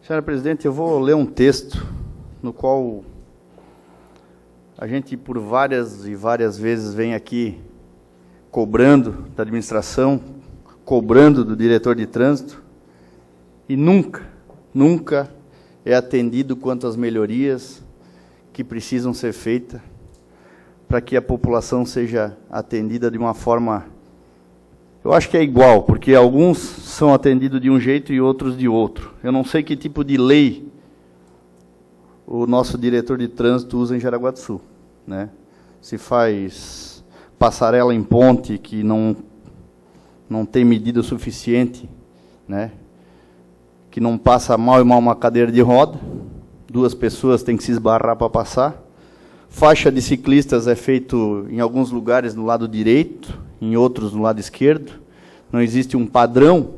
Senhora Presidente, eu vou ler um texto no qual a gente por várias e várias vezes vem aqui cobrando da administração, cobrando do diretor de trânsito, e nunca é atendido quanto às melhorias que precisam ser feitas para que a população seja atendida de uma forma, eu acho que é igual, porque alguns são atendidos de um jeito e outros de outro. Eu não sei que tipo de lei o nosso diretor de trânsito usa em Jaraguá do Sul, né? Se faz passarela em ponte que não tem medida suficiente, né? Que não passa mal e mal uma cadeira de roda, 2 pessoas têm que se esbarrar para passar. Faixa de ciclistas é feito em alguns lugares no lado direito, em outros no lado esquerdo. Não existe um padrão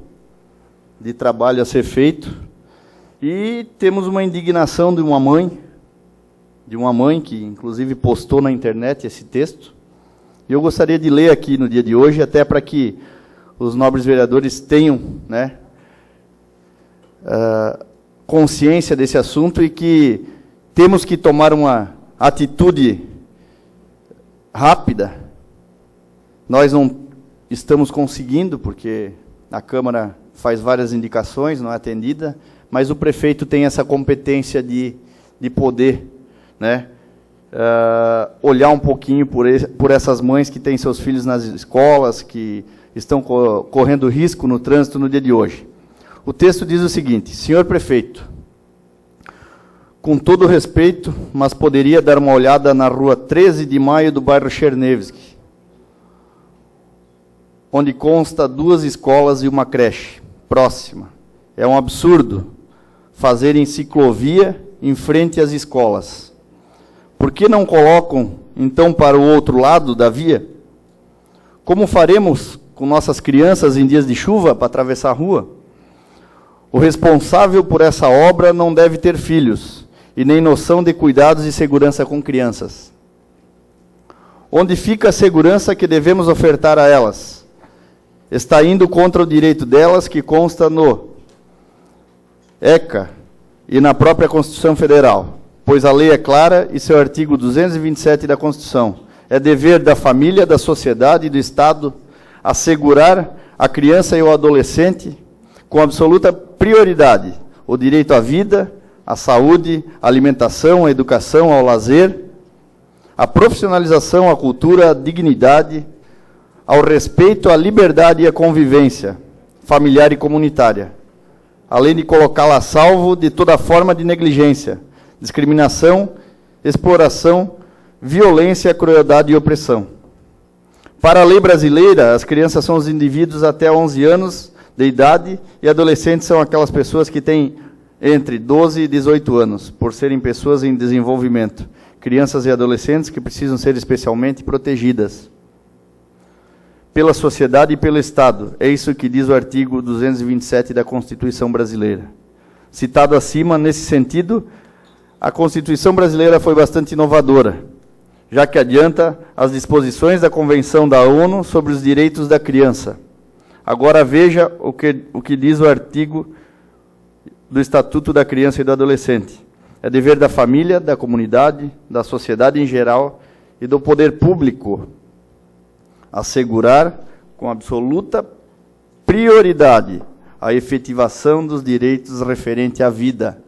de trabalho a ser feito. E temos uma indignação de uma mãe que inclusive postou na internet esse texto. E eu gostaria de ler aqui no dia de hoje, até para que os nobres vereadores tenham, né, consciência desse assunto e que temos que tomar uma atitude rápida. Nós não estamos conseguindo, porque a Câmara faz várias indicações, não é atendida, mas o prefeito tem essa competência de poder, né, olhar um pouquinho por essas mães que têm seus filhos nas escolas, que estão correndo risco no trânsito no dia de hoje. O texto diz o seguinte: senhor prefeito, com todo respeito, mas poderia dar uma olhada na rua 13 de maio do bairro Chernevski, onde consta 2 escolas e uma creche próxima. É um absurdo fazerem ciclovia em frente às escolas. Por que não colocam, então, para o outro lado da via? Como faremos com nossas crianças em dias de chuva para atravessar a rua? O responsável por essa obra não deve ter filhos e nem noção de cuidados e segurança com crianças. Onde fica a segurança que devemos ofertar a elas? Está indo contra o direito delas, que consta no ECA e na própria Constituição Federal, pois a lei é clara e seu artigo 227 da Constituição. É dever da família, da sociedade e do Estado assegurar a criança e o adolescente com absoluta prioridade o direito à vida, à saúde, à alimentação, à educação, ao lazer, à profissionalização, à cultura, à dignidade, ao respeito, à liberdade e à convivência familiar e comunitária, além de colocá-la a salvo de toda forma de negligência, discriminação, exploração, violência, crueldade e opressão. Para a lei brasileira, as crianças são os indivíduos até 11 anos de idade e adolescentes são aquelas pessoas que têm entre 12 e 18 anos, por serem pessoas em desenvolvimento, crianças e adolescentes que precisam ser especialmente protegidas pela sociedade e pelo Estado. É isso que diz o artigo 227 da Constituição Brasileira. Citado acima, nesse sentido, a Constituição Brasileira foi bastante inovadora, já que adianta as disposições da Convenção da ONU sobre os direitos da criança. Agora veja o que diz o artigo do Estatuto da Criança e do Adolescente. É dever da família, da comunidade, da sociedade em geral e do poder público assegurar com absoluta prioridade a efetivação dos direitos referentes à vida,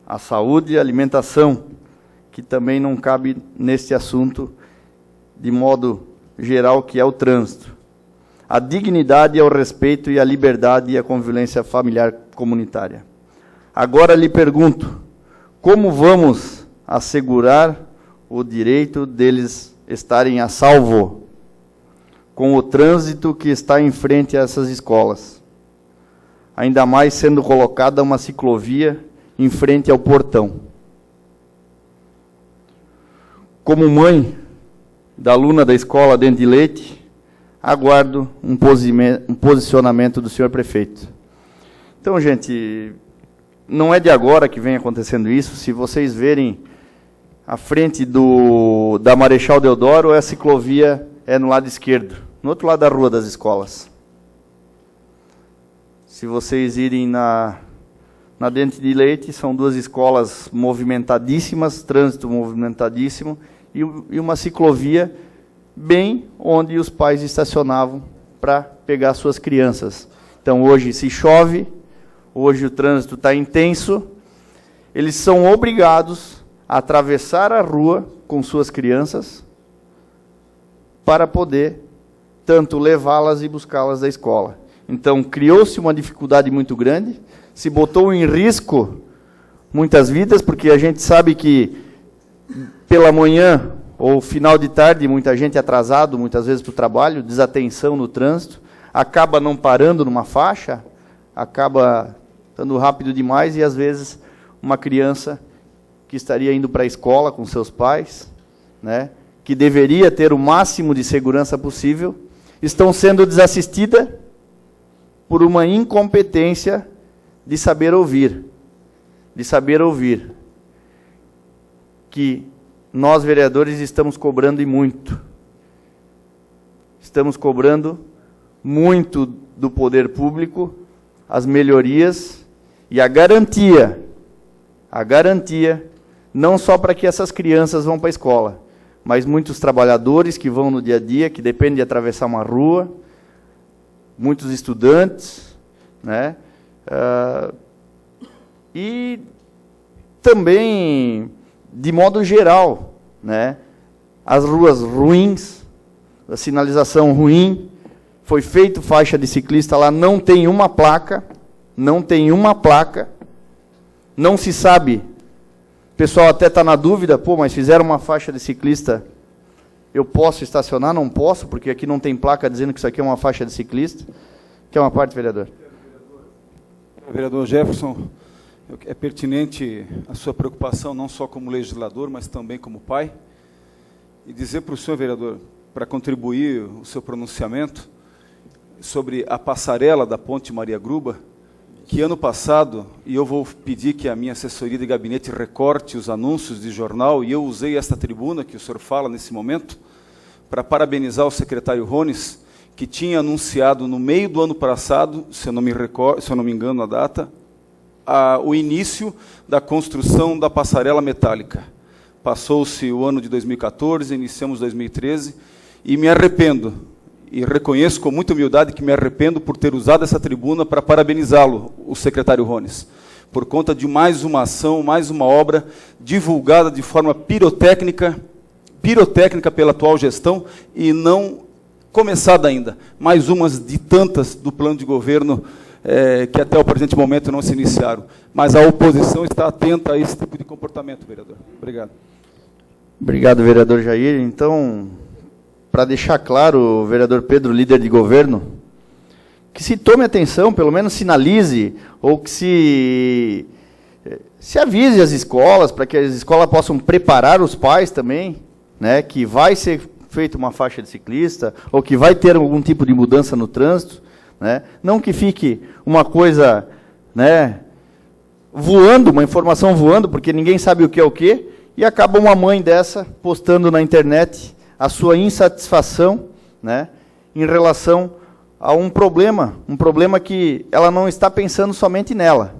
à saúde e à alimentação, que também não cabe neste assunto de modo geral, que é o trânsito. A dignidade, ao respeito e à liberdade e à convivência familiar comunitária. Agora lhe pergunto, como vamos assegurar o direito deles estarem a salvo com o trânsito que está em frente a essas escolas? Ainda mais sendo colocada uma ciclovia em frente ao portão. Como mãe da aluna da escola Dente de Leite, aguardo um posicionamento do senhor prefeito. Então, gente, não é de agora que vem acontecendo isso. Se vocês verem à frente da Marechal Deodoro, a ciclovia é no lado esquerdo, no outro lado da rua das escolas. Se vocês irem na Dente de Leite, são 2 escolas movimentadíssimas, trânsito movimentadíssimo, e uma ciclovia bem onde os pais estacionavam para pegar suas crianças. Então, hoje se chove, hoje o trânsito está intenso, eles são obrigados a atravessar a rua com suas crianças para poder tanto levá-las e buscá-las da escola. Então, criou-se uma dificuldade muito grande, se botou em risco muitas vidas, porque a gente sabe que pela manhã ou final de tarde, muita gente atrasado, muitas vezes para o trabalho, desatenção no trânsito, acaba não parando numa faixa, acaba estando rápido demais e, às vezes, uma criança que estaria indo para a escola com seus pais, né, que deveria ter o máximo de segurança possível, estão sendo desassistidas por uma incompetência de saber ouvir. De saber ouvir. Que nós, vereadores, estamos cobrando e muito. Estamos cobrando muito do poder público, as melhorias e a garantia, não só para que essas crianças vão para a escola, mas muitos trabalhadores que vão no dia a dia, que dependem de atravessar uma rua, muitos estudantes, né? E também, de modo geral, né? As ruas ruins, a sinalização ruim, foi feito faixa de ciclista lá, não tem uma placa, não se sabe, o pessoal até está na dúvida, pô, mas fizeram uma faixa de ciclista, eu posso estacionar? Não posso, porque aqui não tem placa dizendo que isso aqui é uma faixa de ciclista. Quer uma parte, vereador? Vereador Jefferson, é pertinente a sua preocupação, não só como legislador, mas também como pai, e dizer para o senhor, vereador, para contribuir o seu pronunciamento, sobre a passarela da Ponte Maria Gruba, que ano passado, e eu vou pedir que a minha assessoria de gabinete recorte os anúncios de jornal, e eu usei esta tribuna que o senhor fala nesse momento, para parabenizar o secretário Rones, que tinha anunciado no meio do ano passado, se eu não me engano a data, o início da construção da passarela metálica. Passou-se o ano de 2014, iniciamos 2013, e me arrependo, e reconheço com muita humildade que me arrependo por ter usado essa tribuna para parabenizá-lo, o secretário Rones, por conta de mais uma ação, mais uma obra divulgada de forma pirotécnica pela atual gestão e não começada ainda. Mais umas de tantas do plano de governo que até o presente momento não se iniciaram. Mas a oposição está atenta a esse tipo de comportamento, vereador. Obrigado. Obrigado, vereador Jair. Então, para deixar claro, vereador Pedro, líder de governo, que se tome atenção, pelo menos sinalize, ou que se avise as escolas, para que as escolas possam preparar os pais também, né, que vai ser feita uma faixa de ciclista, ou que vai ter algum tipo de mudança no trânsito, né, não que fique uma coisa, né, voando, uma informação voando, porque ninguém sabe o que é o quê, e acaba uma mãe dessa postando na internet a sua insatisfação, né, em relação a um problema que ela não está pensando somente nela.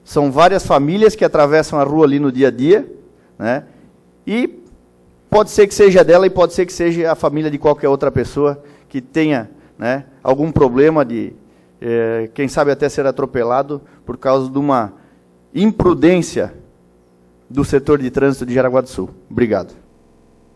São várias famílias que atravessam a rua ali no dia a dia, né, e pode ser que seja dela e pode ser que seja a família de qualquer outra pessoa que tenha, né, algum problema de, quem sabe até ser atropelado por causa de uma imprudência do setor de trânsito de Jaraguá do Sul. Obrigado.